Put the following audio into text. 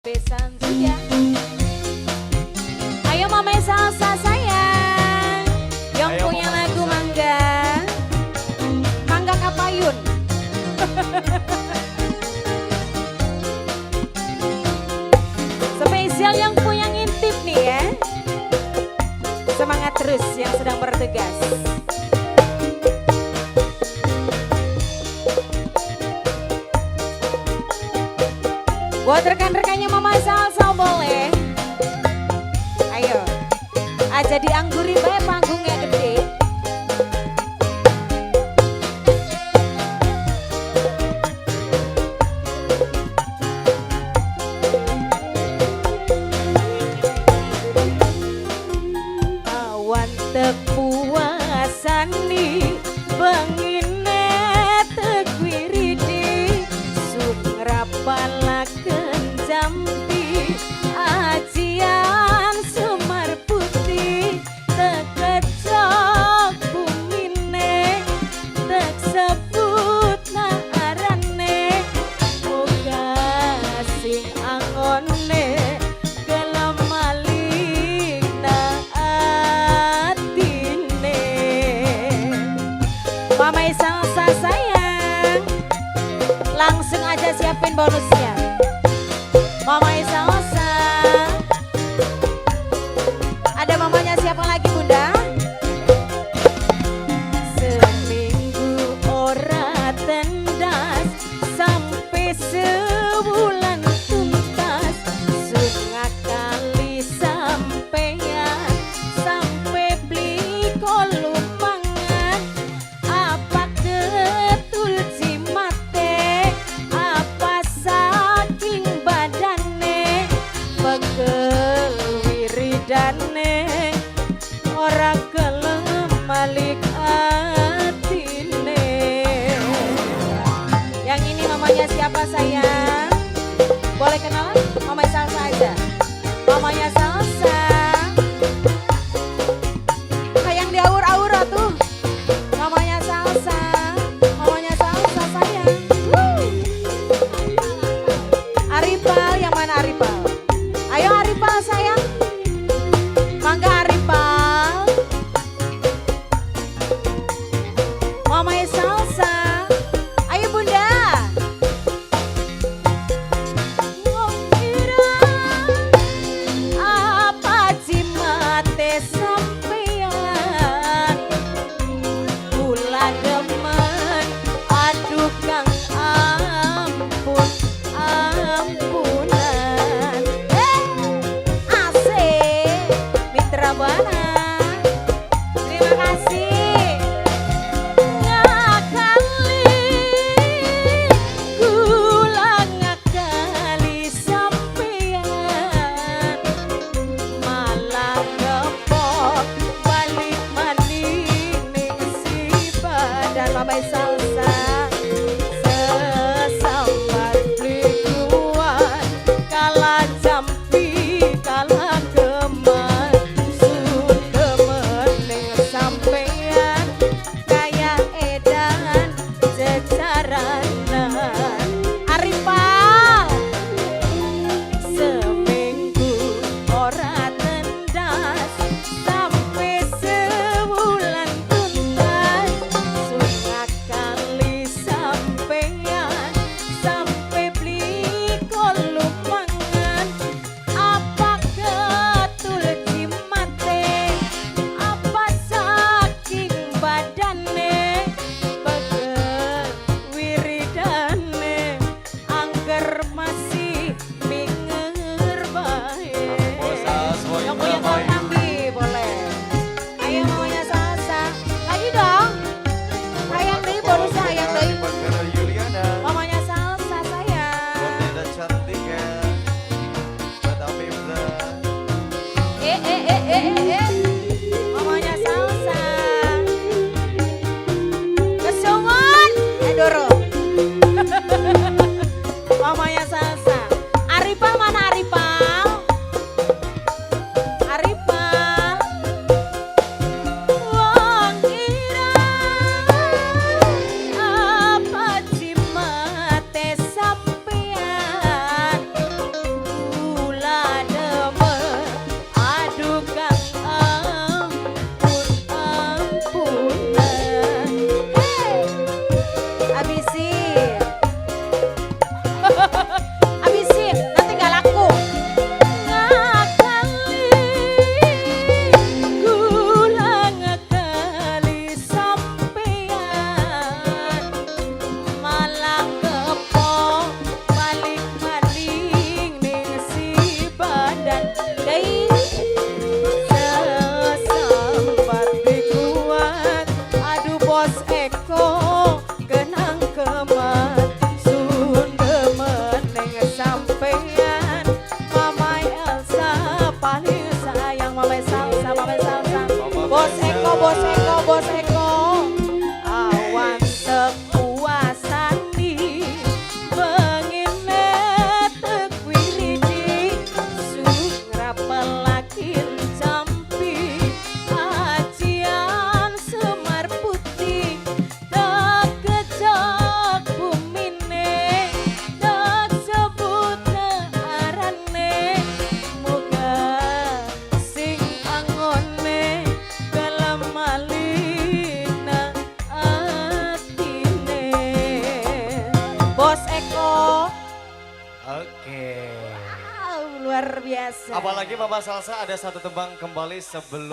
Besan sudah. Ayo mama salsa sayang. Yang Ayo, punya Mama lagu Salsa. mangga. Mangga Kapayun. Spesial yang punya ngintip nih ya. Semangat terus yang sedang bertugas. Buat rekan-rekannya Mama Salsa boleh. Ayo. Aja dianggurin bae panggungnya gede. Awan tepuasani bengine tegwiridi sungrapalaken jampi ajian Semar Putih tekecok bumine tek sebut arane moga sing angone gelem malingna atine. Mama Salsa sayang, langsung aja siapin bonusnya. Mama Salsa, ada mamanya siapa lagi bunda? Seminggu ora tendas sampai sebulan tuntas sunga kali sampean sampai beli kolom mangan apa ketul cimate apa saking badane pegel wiridane ora gelem malik atine. Yang ini mamanya siapa sayang? Boleh kenalan? Mama Salsa aja. Mamanya Salsa. Kayak di aur-aur tuh. Mamanya Salsa. Mamanya Salsa sayang. Aripal, yang mana Aripal? Ayo Aripal sayang. Mangga Aripal. Mamanya Salsa. Ayo bunda. Ngokira Oke. Wow, luar biasa. Apalagi Mama Salsa ada satu tembang kembali sebelum